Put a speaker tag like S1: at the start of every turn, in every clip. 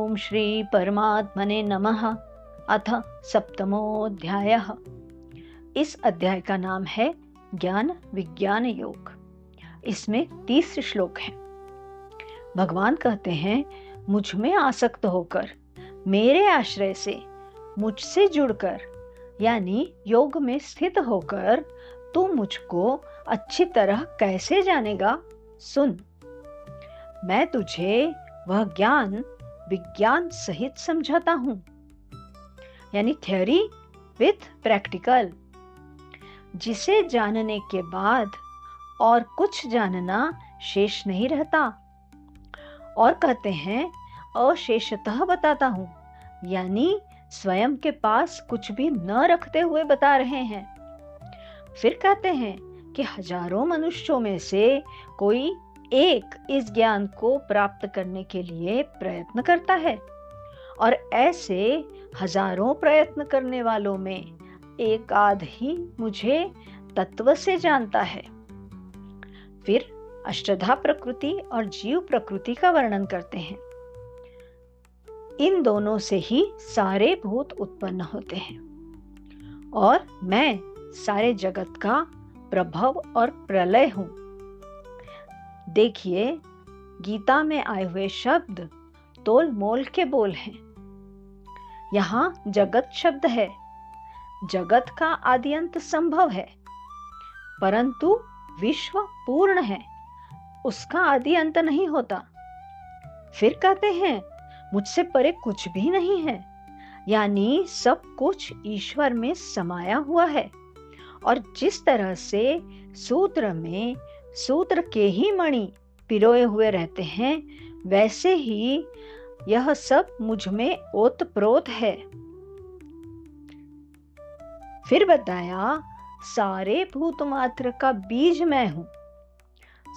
S1: ओम श्री परमात्मने नमः। अथ सप्तमोऽध्यायः। इस अध्याय का नाम है ज्ञान विज्ञान योग। इसमें 30 श्लोक हैं। भगवान कहते हैं, मुझ में आसक्त होकर, मेरे आश्रय से, मुझसे जुड़कर यानी योग में स्थित होकर तू मुझको अच्छी तरह कैसे जानेगा? सुन, मैं तुझे वह ज्ञान विज्ञान सहित समझाता हूं, यानी थ्योरी विथ प्रैक्टिकल, जिसे जानने के बाद और कुछ जानना शेष नहीं रहता। और कहते हैं अशेषतः बताता हूं, यानी स्वयं के पास कुछ भी न रखते हुए बता रहे हैं। फिर कहते हैं कि हजारों मनुष्यों में से कोई एक इस ज्ञान को प्राप्त करने के लिए प्रयत्न करता है, और ऐसे हजारों प्रयत्न करने वालों में एक आध ही मुझे तत्व से जानता है। फिर अष्टधा प्रकृति और जीव प्रकृति का वर्णन करते हैं। इन दोनों से ही सारे भूत उत्पन्न होते हैं, और मैं सारे जगत का प्रभव और प्रलय हूं। देखिए, गीता में आए हुए शब्द तोल मोल के बोल हैं। यहाँ जगत शब्द है। जगत का आदि अंत संभव है, परंतु विश्व पूर्ण है, उसका आदि अंत नहीं होता। फिर कहते हैं, मुझसे परे कुछ भी नहीं है, यानी सब कुछ ईश्वर में समाया हुआ है। और जिस तरह से सूत्र में सूत्र के ही मणि पिरोए हुए रहते हैं, वैसे ही यह सब मुझ में ओतप्रोत है। फिर बताया, सारे भूत मात्र का बीज मैं हूं,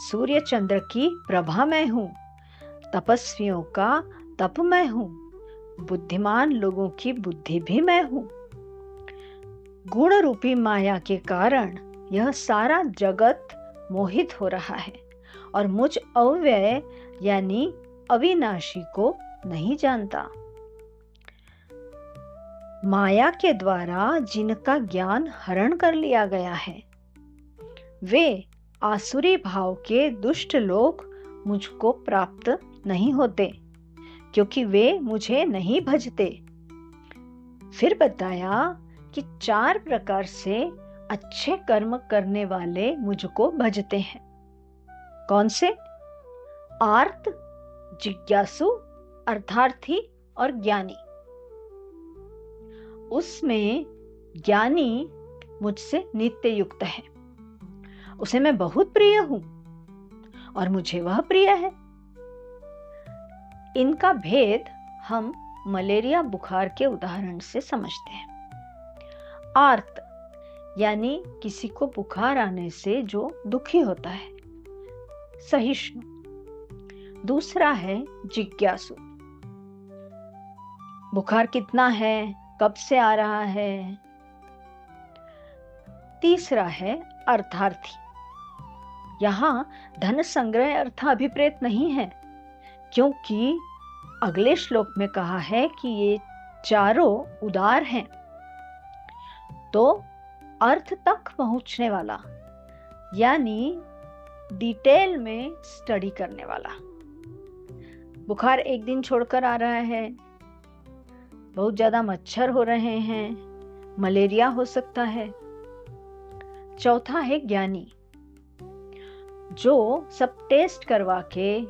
S1: सूर्य चंद्र की प्रभा मैं हूं, तपस्वियों का तप मैं हूं, बुद्धिमान लोगों की बुद्धि भी मैं हूं। गुण रूपी माया के कारण यह सारा जगत मोहित हो रहा है, और मुझ अव्यय यानी अविनाशी को नहीं जानता। माया के द्वारा जिनका ज्ञान हरण कर लिया गया है, वे आसुरी भाव के दुष्ट लोग मुझको प्राप्त नहीं होते, क्योंकि वे मुझे नहीं भजते। फिर बताया कि 4 प्रकार से अच्छे कर्म करने वाले मुझको भजते हैं। कौन से? आर्त, जिज्ञासु, अर्थार्थी और ज्ञानी। उसमें ज्ञानी मुझसे नित्य युक्त है, उसे मैं बहुत प्रिय हूं और मुझे वह प्रिय है। इनका भेद हम मलेरिया बुखार के उदाहरण से समझते हैं। आर्त यानी किसी को बुखार आने से जो दुखी होता है, सहिष्णु। दूसरा है जिज्ञासु, बुखार कितना है, कब से आ रहा है। तीसरा है अर्थार्थी। यहां धन संग्रह अर्थ अभिप्रेत नहीं है, क्योंकि अगले श्लोक में कहा है कि ये चारों उदार हैं। तो अर्थ तक पहुंचने वाला, यानी डिटेल में स्टडी करने वाला। बुखार एक दिन छोड़कर आ रहा है, बहुत ज्यादा मच्छर हो रहे हैं, मलेरिया हो सकता है। चौथा है ज्ञानी, जो सब टेस्ट करवा के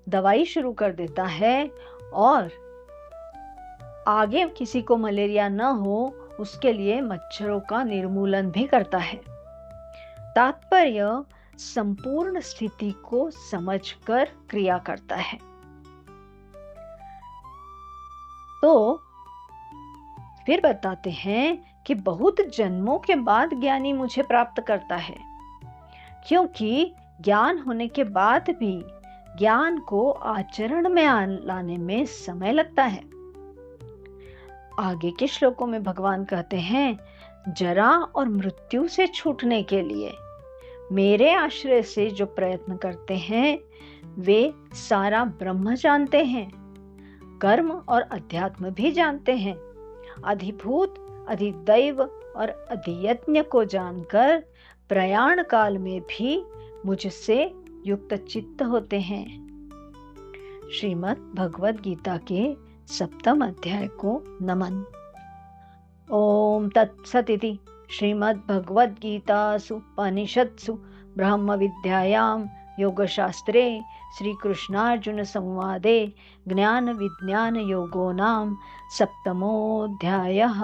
S1: दवाई शुरू कर देता है, और आगे किसी को मलेरिया न हो उसके लिए मच्छरों का निर्मूलन भी करता है। तात्पर्य संपूर्ण स्थिति को समझकर क्रिया करता है। तो फिर बताते हैं कि बहुत जन्मों के बाद ज्ञानी मुझे प्राप्त करता है, क्योंकि ज्ञान होने के बाद भी ज्ञान को आचरण में लाने में समय लगता है। आगे के श्लोकों में भगवान कहते हैं, जरा और मृत्यु से छूटने के लिए मेरे आश्रय से जो प्रयत्न करते हैं, वे सारा ब्रह्म जानते हैं, कर्म और अध्यात्म भी जानते हैं। अधिभूत, अधिदैव और अधियज्ञ को जानकर प्रयाण काल में भी मुझसे युक्त चित्त होते हैं। श्रीमद् भगवद गीता के 7वें अध्याय को नमन। ओम तत्सदिति श्रीमद्भगवद्गीतासु उपनिषत्सु ब्रह्म विद्यायां योगशास्त्रे श्रीकृष्णार्जुन संवादे ज्ञान विज्ञान योगो नाम 7मोऽध्यायः।